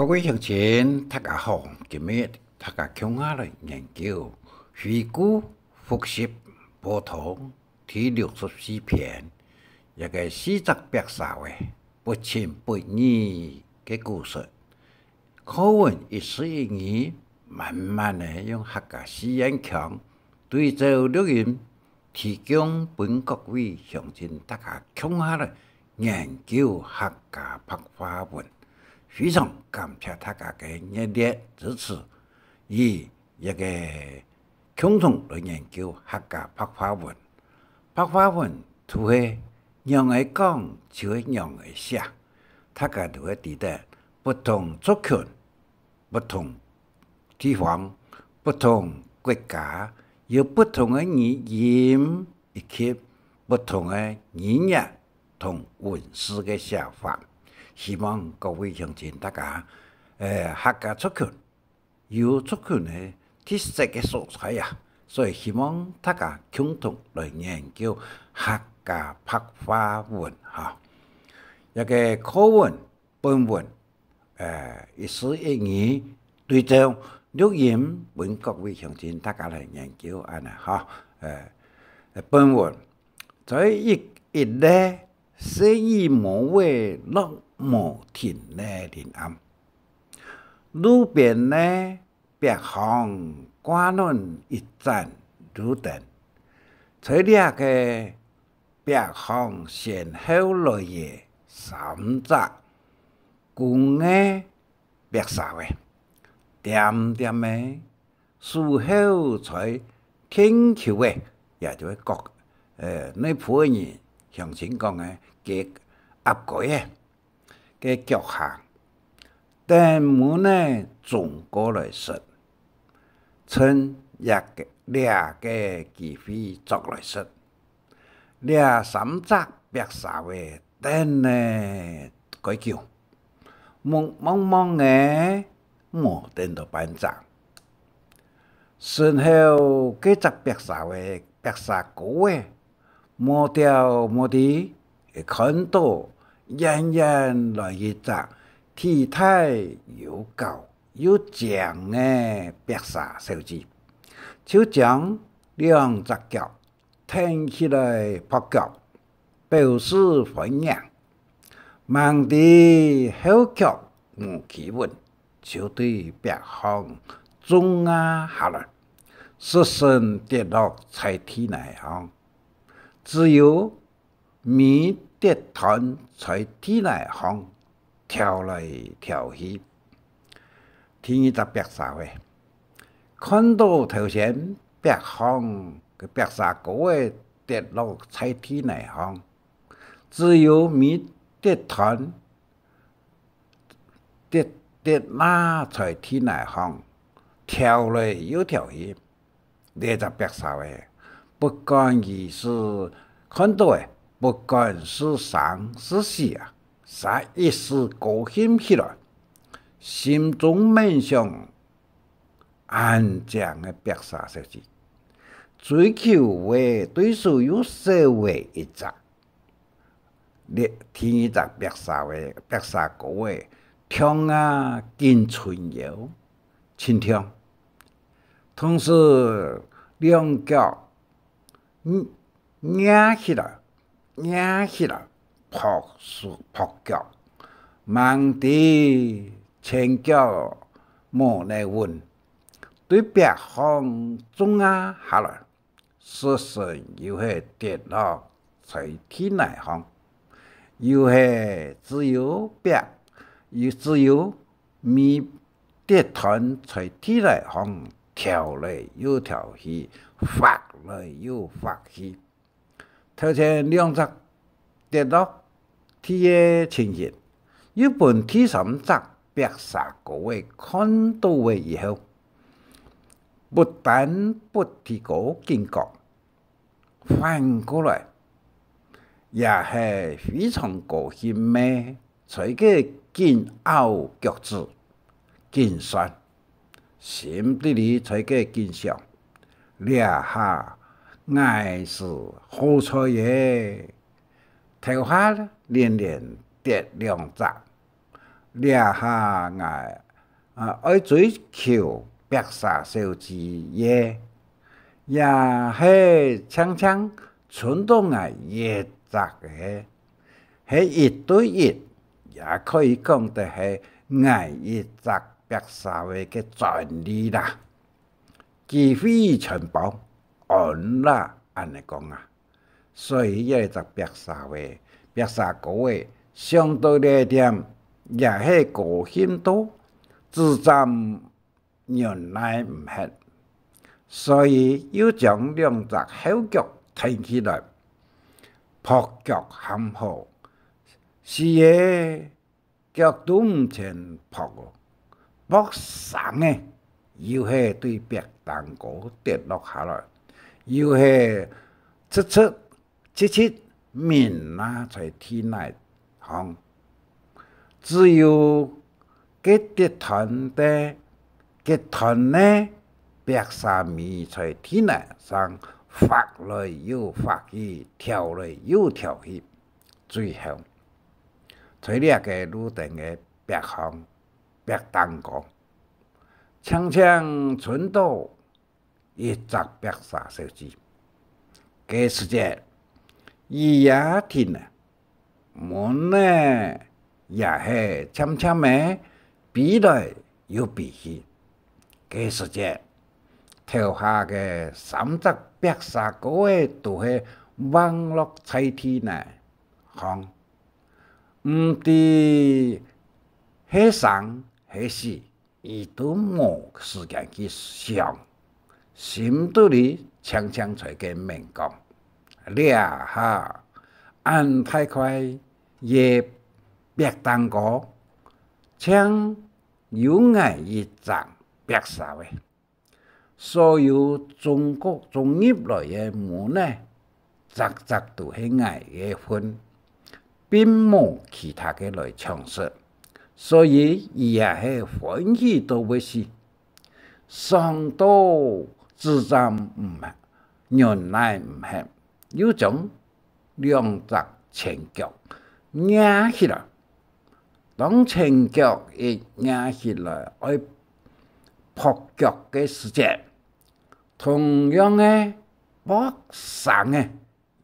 各位乡亲，大家好！今日大家共下来研究回顾复习波涛第64篇，一个四则白沙的不情不义的故事。课文一字一语，慢慢的用客家实验腔对照录音，提供本各位乡亲大家共下来研究客家白话文。非常感谢大家的热烈支持，以一个共同来研究客家白话文。白话文就係讓人講，就係讓人寫，大家都會記得不同族群、不同地方、不同國家有不同的語言，以及不同的語言同文字的寫法。希望各位鄉親大家，客家族群有族群的特色嘅素材啊，所以希望大家共同來研究客家白話文嚇。一個課文本文，一字一語對照錄音，本各位鄉親大家來研究安尼嚇。本文在一咧細雨無話落。無天的林暗，路邊的白巷掛滿一盞路燈，在兩個白巷前後來嘅三隻公嘅白沙嘅，點點嘅樹後在天橋嘅，也就係各內埔嘅人鄉親講嘅嘅鴨蓋嘅。嘅腳下，但冇呢總過來說，趁兩個機會作來說，兩三隻白沙嘅等呢改叫，茫茫嘅冇等到班長，身後幾隻白沙嘅白沙高嘅，冇條冇地會看到。遠遠來一隻體態又高又長的白沙小雞，就將兩隻腳挺起來撲腳，表示歡迎。忙地後腳冇企穩，就對白巷撞下來，失身跌落菜地內行，只有米跌斷在地內行，跳來跳去，天一隻白沙嘅，看到頭前白巷嘅白沙高嘅跌落在地內行，只有米跌斷跌拉在地內行，跳來又跳去，呢隻白沙嘅，不管佢是看到嘅。不管是生是死啊，啥一時高興起來，心中冥想安靜的白沙小雞，追求為對手有社會一隻，天一隻白沙嘅白沙高嘅，聽啊見春遊，輕聽，同時兩腳壓起來。壓起來，撲腳，忙地前腳冇來穩，對白巷撞下來，失身又係跌落在地內行，又係只有白，又只有米跌斷在地內行，跳來又跳去，發來又發去。頭前兩隻跌落地嘅情形，日本第三隻白沙高嘅看到嘅以後，不但不提高警覺，反過來也係非常高興咩？在個緊咬腳趾，緊酸，心底裏在個緊想，兩下。愛是好彩嘅，頭下連連跌兩隻，掠下爱爱追求白沙小子耶，也系常常传到爱业杂嘅，系一对一，也可以讲得系爱业杂白沙话嘅专利啦，机会全部按啦，安尼讲啊。所以也只白沙话、白沙歌话，相对来点也系高兴多，自站原来唔系，所以要将两只口角挺起来，扑脚含好，是个脚都唔前扑哦，扑上嘅，又系对白蛋糕跌落下来，又系切面啊在天内行，只有啲团呢，白沙米在天内上发来又发去，跳来又跳去，最后在呢个路顶嘅白行白蛋糕，常常存到一只白沙手机，嘅时节。伊也听啊，门呢也系悄悄的比来又比去。这时节，头下嘅三只白沙歌诶，都系网络载体呢，行，唔知迄生迄死，伊都冇时间去想，心肚里常常在跟面讲。掠下按太快也白蛋糕，像有爱一张白沙的，所有中国中入来的门呢，杂都是爱的份，并冇其他嘅来尝试，所以伊也是欢喜到要死，上到自站唔系，原来唔系。有种两只前脚压起来，当前脚一压起来，爱扑脚嘅时节，同样嘅扑上嘅，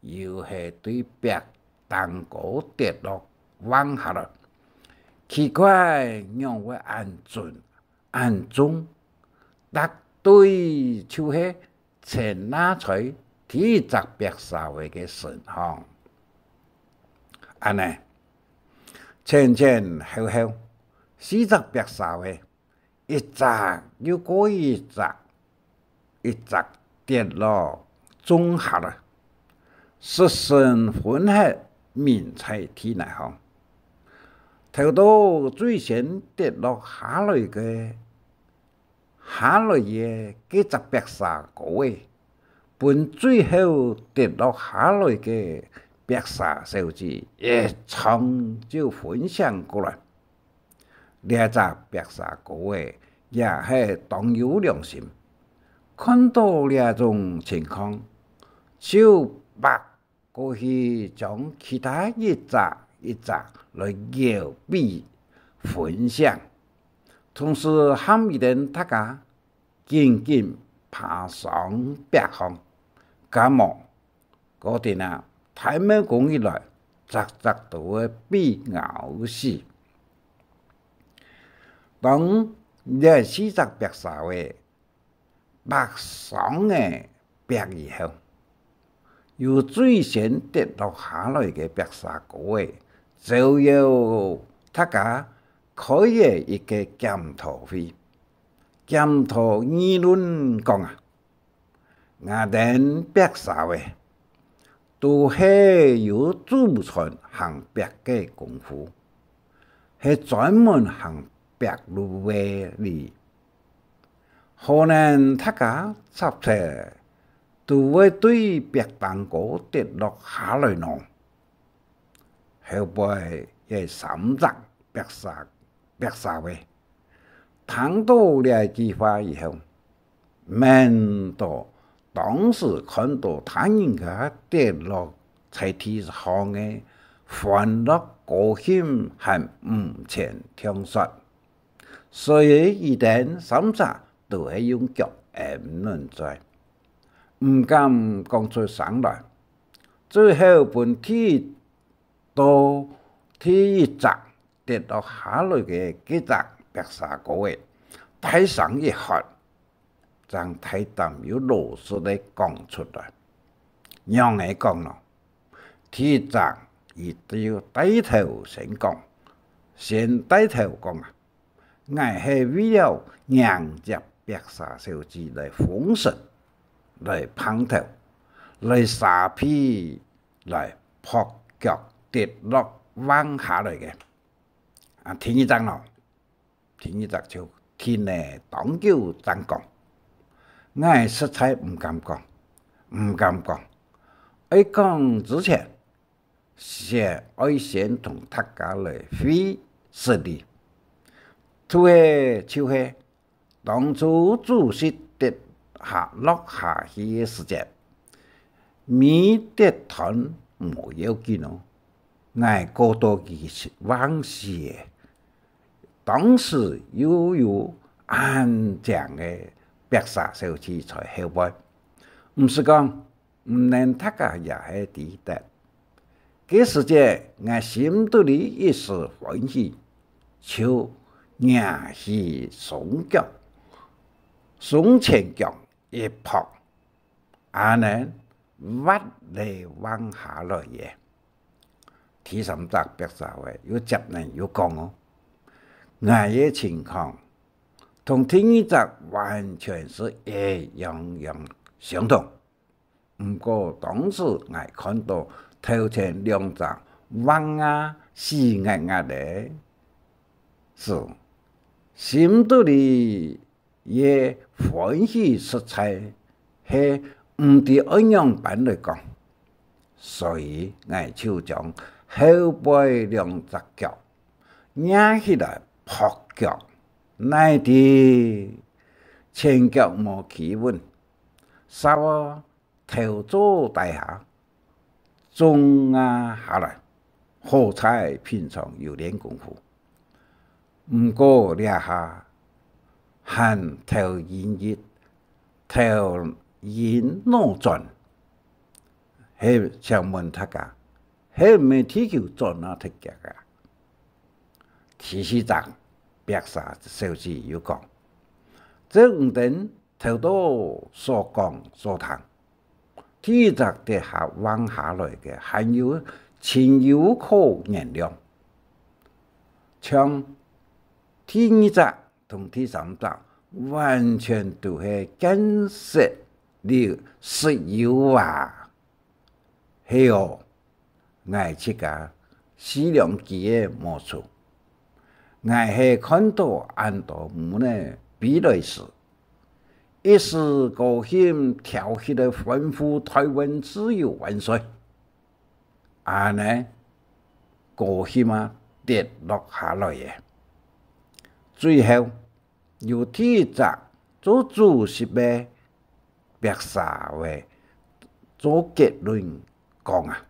又系对白蛋糕跌落往下来，奇怪让我安中，答对就是前拿出。第只白沙话嘅神行，安尼前后，四只白沙话，一只又过一只跌落中下啦，失神混合面在天内行，头到最先跌落下来嘅几只白沙个位。本最后跌落下来嘅白沙手指，一冲就分享过来。两只白沙歌诶，也系当有良心，看到两种情况，就把过去将其他一只来摇比分享，同时喊一点大家紧爬上白行。感冒嗰啲啊，太咩讲起来，杂都会比咬死。当你四只白沙嘅白爽嘅白以后，由最先跌落下来嘅白沙果嘅，就要大家开一个检讨会，检讨议论讲啊。我哋白沙话都系有祖传行白嘅功夫，系专门行白路嘅哩。可能大家插车都会对白蛋糕跌落下来喏，后背系三只白沙话，听到呢句话以后，明到。当时看到他人家跌落在地上的欢乐高兴和唔前听说，所以一旦三者都系用脚言论在，唔敢讲出声来，最后本体到第一集跌落下来嘅几集白沙歌嘅，睇上一喝，将睇淡要老实地讲出来，让你讲咯，第一集亦都要低头先讲，先低头讲啊！我系为了迎接白沙小子来封神，来碰头，来撒屁，来扑脚跌落弯下来嘅。啊，天一章咯，天一章就天内当叫怎讲？我实在唔敢讲，唔敢讲。喺讲之前，先爱先同大家来会实力。就系当初主席跌落下去嘅时间，米跌团冇要紧咯，我过多嘅往事，当时又有安详嘅白沙小子在后背，唔是讲唔能大家也系抵得。嗰时节，我心底里一时欢喜，就硬是双脚、双前脚一扑，安尼屈嚟往下来嘅。第三集白沙话要接人要讲哦，我嘅情况同第二集完全是一样相同。不过当时我看到头前两集弯啊、死硬硬的，是心底里也欢喜实在，系唔知怎样办来讲，所以我就将后背两只脚压起来扑脚，乃至前脚冇企稳，稍微头左大下，中下来，好彩平常有练功夫。唔过两下，hand頭現熱，頭現腦轉，係想問大家，係咪踢球轉啊踢腳啊？第四集白沙小子要講，這唔等頭多所講所談，第一集跌下彎下來嘅，還有情有可原諒，像第二集同第三集完全都係建設了石油啊！係哦，我自家思量機嘅冇錯，我係看到按到冇呢比類時，一時高興跳起來歡呼台灣自由萬歲，啊呢高興啊跌落下來嘅。最後由第一集做主席嘅白沙話做結論講啊，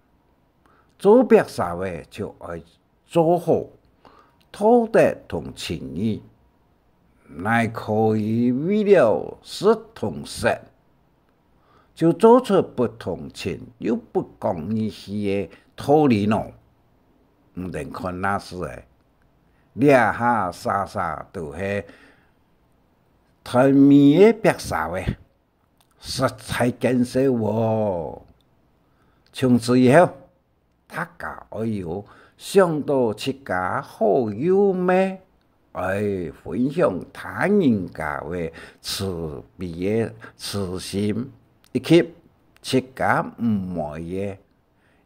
做白沙話就愛做好土地同情義，乃可以為了實同實，就做出不同情又不公義嘅道理咯，唔能看那是嘅。兩下沙沙都係台面嘅白沙話，實在建設喎。從此以後，大家要有想到自家好優美，愛分享他人家嘅慈悲嘅慈心，以及自家唔愛嘅，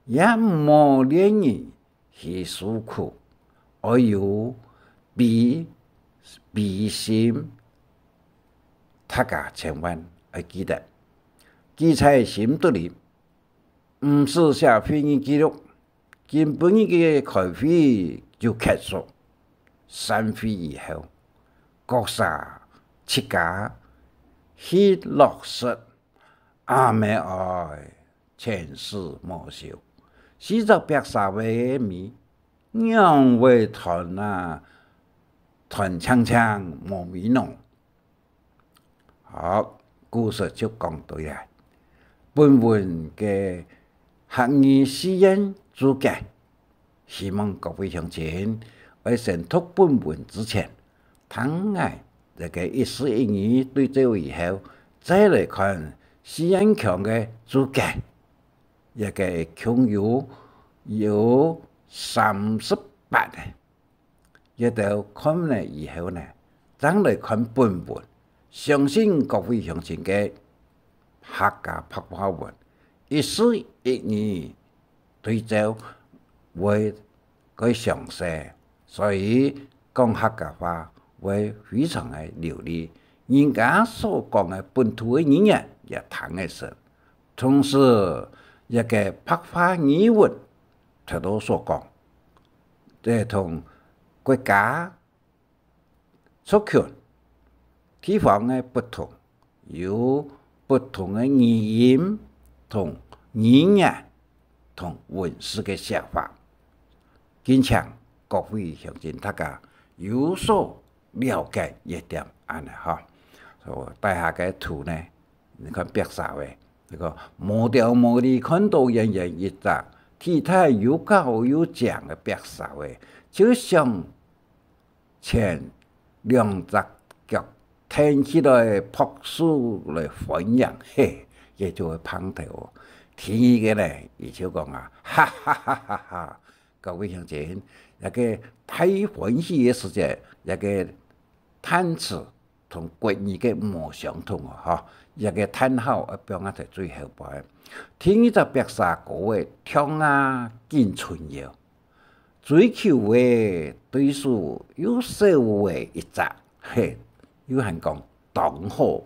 也唔冇戀意去訴苦。我有比心，大家千萬要記得，記在心底裏，唔是寫會議記錄，根本嘅開會就結束，散會以後，各沙自家去落實，阿妹愛前事莫少，是就白沙話嘅面。让为团啊，团枪枪莫迷弄。好，故事就讲到呀。本文嘅学语实验注解，希望各位乡亲喺审读本文之前，睇下这个一词一语对照以后，再来看实验强嘅注解。一个强有38嘅，一到看了以后呢，再来看本文。相信各位乡亲嘅客家白话文一词一语对照会佢详细，所以讲客家话会非常的流利。人家所讲嘅本土嘅语言也听得熟，同时一个白话语文，佢都所讲，即同国家族群地方嘅不同，有不同嘅语言同语言同文字嘅写法，敬请各位乡亲大家有所了解一点安尼哈。所以带下个图呢，你看白沙话，这个无条无理看到人人一杂，体态又高又强嘅白沙话，就像前两只脚挺起来朴树来分扬，嘿，也就会胖头。天嘅咧，而且讲啊，哈哈哈哈哈！各位乡亲，一个太欢喜嘅时节，一个叹词同国语嘅唔相同啊！哈，一个叹号啊，表啊在最后摆。天一只白沙歌嘅唱啊见春游，追求嘅对数有少嘅一集，嘿，有人讲当好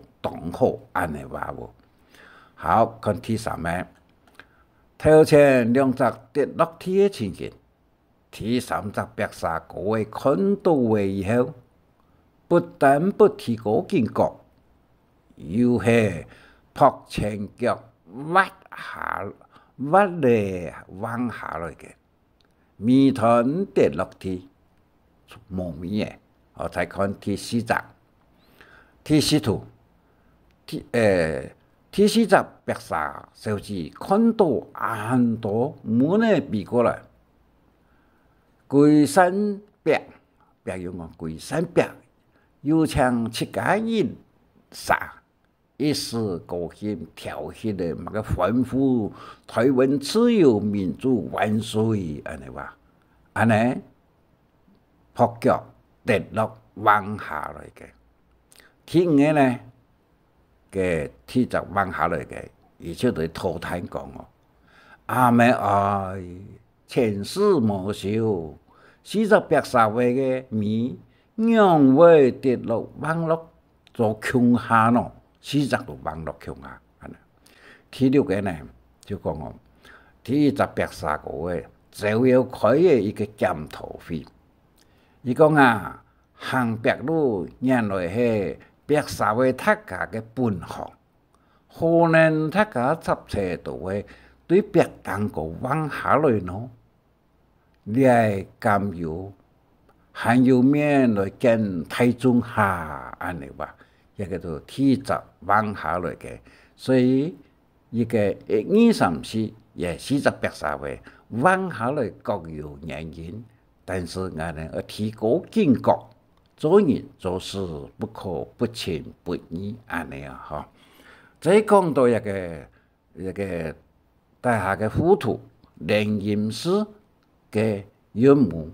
安尼话喎。好，看第三名。头前两只跌落地嘅情形，第三只白沙歌嘅看到嘅以後，不但不提高警覺，又係撲前腳挖嚟往下來嘅，面團跌落地冇咩嘢。我再看第四集，第四圖，第四集白沙手指看到很多門呢避過來，龜山白用講龜山白，又像七家人沙，一時高興跳起來，乜個歡呼台灣自由民主萬歲安尼話，安尼撲腳跌落往下來嘅，第五個呢？嘅體質往下來嘅，而且對吐痰講哦，阿妹愛前世無修，四隻白沙話嘅面，讓會跌落網絡做窮下咯，四隻都網絡窮下。第六個呢就講哦，第一隻白沙個嘅就要開嘅一個檢討會，伊講啊，行白路原來係。白沙話大家嘅本行，可能大家執車到嘅對白當個往下來咯，你係咁有很有面來見台中下安尼話，一個都體質往下來嘅，所以一個1、2、3、4也四隻白沙話往下來各有原因，但是我哋要提高警覺。做人做事不可不情不義安尼啊！嗬，再講到一個大下嘅糊塗聯吟詩嘅任務，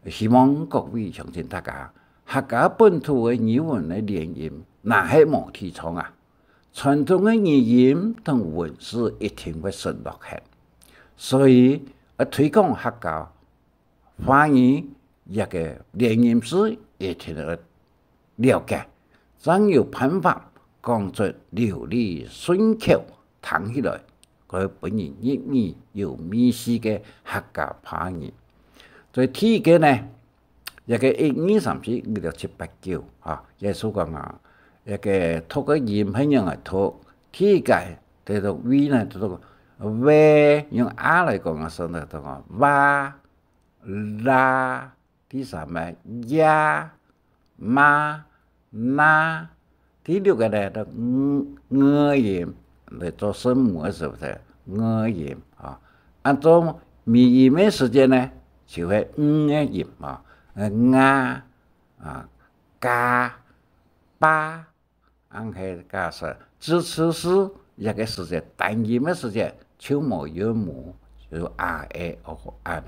希望各位鄉親大家客家本土嘅語文嘅聯吟，哪係冇提倡啊？傳統嘅語言同文字一定會失落去，所以推廣客家話語一個聯吟詩。一定要了解，怎有辦法講出流利順口，聽起來佢本人粵語有意思嘅客家話語。再第二個呢，一個1、2、3、4、5、6、7、8、9啊，耶穌講啊，一個讀個音係用嚟讀，第二個就讀 V 呢，就讀 V 用 R 嚟講嘅時候呢，讀個哇啦，第三个呀、嘛、那，第六个呢，的音来做声母的时候的音啊。按照密音的时间呢，就会的音啊，嘎、巴，按个加是支持是一个时间，单音的时间，秋末月母就啊、哦、呢。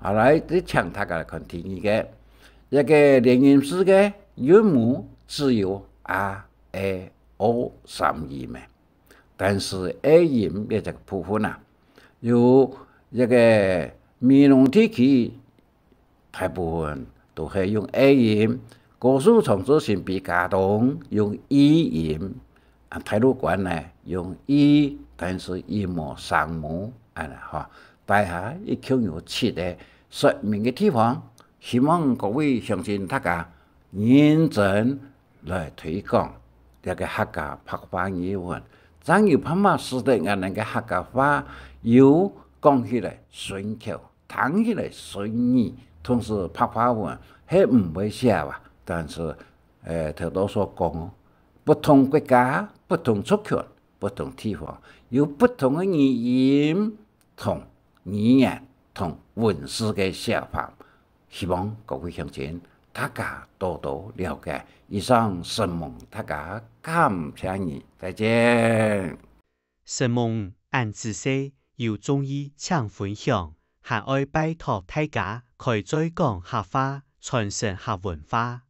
后来你唱他个看第二个，一个连音式的韵母只有啊、哦三音嘛，但是 A 音的这个部分啊，有一个闽南地区大部分都是用 A 音，高速从字性比较动用 E 音，台陆关呢用 E， 但是一模三模哈。大下一共有7个说明的地方，希望各位乡亲大家认真来推广这个客家白话语文。咱有办法使得俺那个客家话又讲起来顺口，听起来顺耳，同时白话文还唔会写吧？但是头都所讲，不同国家、不同族群、不同地方有不同的语音同语言同文字的写法，希望各位乡亲大家多多了解。以上神梦大家感谢你，再见。神夢按自西要中醫請分享，還愛拜託大家開再講客話，傳承客文化。